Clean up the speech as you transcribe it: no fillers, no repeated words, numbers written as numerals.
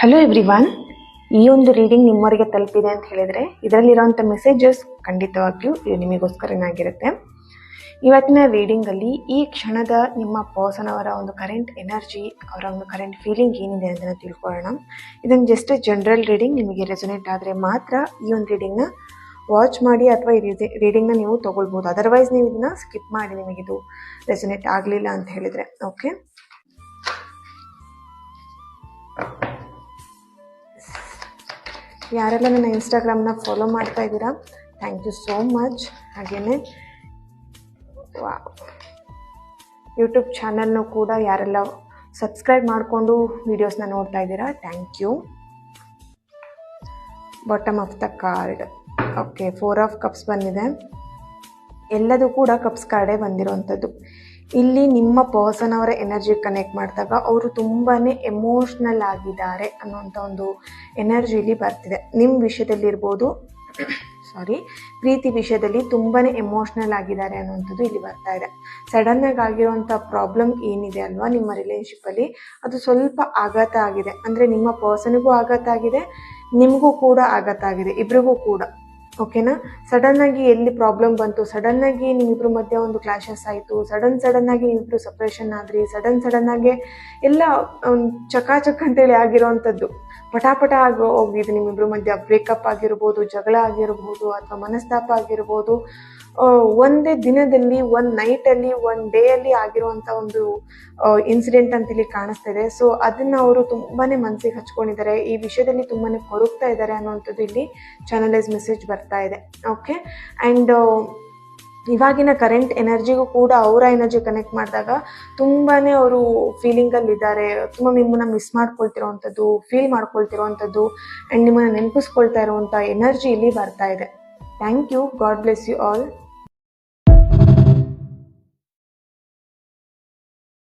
Hello everyone, ಈ ಒಂದು reading ನಿಮ್ಮವರಿಗೆ ತಲುಪಿದೆ ಅಂತ ಹೇಳಿದರೆ ಇದರಲ್ಲಿರೋಂಥ ಮೆಸೇಜಸ್ ಖಂಡಿತವಾಗಿಯೂ ಇದು ನಿಮಗೋಸ್ಕರನಾಗಿರುತ್ತೆ. ಇವತ್ತಿನ ರೀಡಿಂಗಲ್ಲಿ ಈ ಕ್ಷಣದ ನಿಮ್ಮ ಪರ್ಸನ್ ಅವರ ಒಂದು ಕರೆಂಟ್ ಎನರ್ಜಿ, ಅವರ ಒಂದು ಕರೆಂಟ್ ಫೀಲಿಂಗ್ ಏನಿದೆ ಅದನ್ನು ತಿಳ್ಕೊಳ್ಳೋಣ. ಇದನ್ನು ಜಸ್ಟ್ ಜನರಲ್ ರೀಡಿಂಗ್, ನಿಮಗೆ ರೆಸೊನೇಟ್ ಆದರೆ ಮಾತ್ರ ಈ ಒಂದು ರೀಡಿಂಗ್ನ ವಾಚ್ ಮಾಡಿ ಅಥವಾ ಈ ರೀಡಿಂಗ್ನ ನೀವು ತೊಗೊಳ್ಬೋದು. ಅದರ್ವೈಸ್ ನೀವು ಇದನ್ನು ಸ್ಕಿಪ್ ಮಾಡಿ, ನಿಮಗಿದು ರೆಸೊನೇಟ್ ಆಗಲಿಲ್ಲ ಅಂತ ಹೇಳಿದರೆ. ಓಕೆ, ಯಾರೆಲ್ಲ ನನ್ನ ಇನ್ಸ್ಟಾಗ್ರಾಮ್ನ ಫಾಲೋ ಮಾಡ್ತಾ ಇದ್ದೀರಾ, ಥ್ಯಾಂಕ್ ಯು ಸೋ ಮಚ್. ಹಾಗೆಯೇ ಯೂಟ್ಯೂಬ್ ಚಾನಲ್ನು ಕೂಡ ಯಾರೆಲ್ಲ ಸಬ್ಸ್ಕ್ರೈಬ್ ಮಾಡಿಕೊಂಡು ವೀಡಿಯೋಸ್ನ ನೋಡ್ತಾ ಇದ್ದೀರಾ, thank you. Bottom of the card. Okay, 4 of cups ಬಂದಿದೆ. ಎಲ್ಲದೂ ಕೂಡ ಕಪ್ಸ್ ಕಾರ್ಡೇ ಬಂದಿರೋವಂಥದ್ದು. ಇಲ್ಲಿ ನಿಮ್ಮ ಪರ್ಸನ್ ಅವರ ಎನರ್ಜಿ ಕನೆಕ್ಟ್ ಮಾಡಿದಾಗ ಅವರು ತುಂಬಾ ಎಮೋಷ್ನಲ್ ಆಗಿದ್ದಾರೆ ಅನ್ನೋಂಥ ಒಂದು ಎನರ್ಜಿಲಿ ಬರ್ತಿದೆ. ನಿಮ್ಮ ವಿಷಯದಲ್ಲಿರ್ಬೋದು, ಪ್ರೀತಿ ವಿಷಯದಲ್ಲಿ ತುಂಬಾ ಎಮೋಷ್ನಲ್ ಆಗಿದ್ದಾರೆ ಅನ್ನೋಂಥದ್ದು ಇಲ್ಲಿ ಬರ್ತಾ ಇದೆ. ಸಡನ್ನಾಗಿ ಆಗಿರುವಂಥ ಪ್ರಾಬ್ಲಮ್ ಏನಿದೆ ಅಲ್ವಾ ನಿಮ್ಮ ರಿಲೇಶನ್ಶಿಪ್ಪಲ್ಲಿ, ಅದು ಸ್ವಲ್ಪ ಆಘಾತ ಆಗಿದೆ. ಅಂದರೆ ನಿಮ್ಮ ಪರ್ಸನ್ಗೂ ಆಘಾತ ಆಗಿದೆ, ನಿಮಗೂ ಕೂಡ ಆಘಾತ ಆಗಿದೆ, ಇಬ್ರಿಗೂ ಕೂಡ. ಓಕೆನಾ? ಸಡನ್ನಾಗಿ ಎಲ್ಲಿ ಪ್ರಾಬ್ಲಮ್ ಬಂತು, ಸಡನ್ನಾಗಿ ನಿಮ್ಮಿಬ್ಬರ ಮಧ್ಯೆ ಒಂದು ಕ್ಲಾಶಸ್ ಆಯಿತು, ಸಡನ್ನಾಗಿ ನೀವಿಬ್ಬರು ಸಪ್ರೇಷನ್ ಆದ್ರಿ, ಸಡನ್ನಾಗಿ ಎಲ್ಲ ಚಕಾಚಕ್ ಅಂತೇಳಿ ಆಗಿರೋವಂಥದ್ದು, ಪಟಾಪಟ ಆಗಿ ಹೋಗಿದೆ ನಿಮ್ಮಿಬ್ಬರ ಮಧ್ಯೆ. ಬ್ರೇಕಪ್ ಆಗಿರ್ಬೋದು, ಜಗಳ ಆಗಿರ್ಬೋದು, ಅಥವಾ ಮನಸ್ತಾಪ ಆಗಿರ್ಬೋದು. ಒಂದೇ ದಿನದಲ್ಲಿ, ಒಂದು ನೈಟಲ್ಲಿ, ಒಂದು ಡೇಯಲ್ಲಿ ಆಗಿರುವಂಥ ಒಂದು ಇನ್ಸಿಡೆಂಟ್ ಅಂತೇಳಿ ಕಾಣಿಸ್ತಾ ಇದೆ. ಸೊ ಅದನ್ನು ಅವರು ತುಂಬಾ ಮನಸ್ಸಿಗೆ ಹಚ್ಕೊಂಡಿದ್ದಾರೆ, ಈ ವಿಷಯದಲ್ಲಿ ತುಂಬಾ ಕೊರಗ್ತಾ ಇದ್ದಾರೆ ಅನ್ನೋವಂಥದ್ದು ಇಲ್ಲಿ ಚಾನಲೈಸ್ ಮೆಸೇಜ್ ಬರ್ತಾ ಇದೆ. ಓಕೆ, ಆ್ಯಂಡ್ ಇವಾಗಿನ ಕರೆಂಟ್ ಎನರ್ಜಿಗೂ ಕೂಡ ಅವರ ಎನರ್ಜಿ ಕನೆಕ್ಟ್ ಮಾಡಿದಾಗ ತುಂಬಾ ಅವರು ಫೀಲಿಂಗಲ್ಲಿದ್ದಾರೆ, ತುಂಬ ನಿಮ್ಮನ್ನು ಮಿಸ್ ಮಾಡ್ಕೊಳ್ತಿರೋವಂಥದ್ದು, ಫೀಲ್ ಮಾಡ್ಕೊಳ್ತಿರೋವಂಥದ್ದು, ಆ್ಯಂಡ್ ನಿಮ್ಮನ್ನು ನೆನಪಿಸ್ಕೊಳ್ತಾ ಇರುವಂಥ ಎನರ್ಜಿ ಇಲ್ಲಿ ಬರ್ತಾ ಇದೆ. Thank you. God bless you all.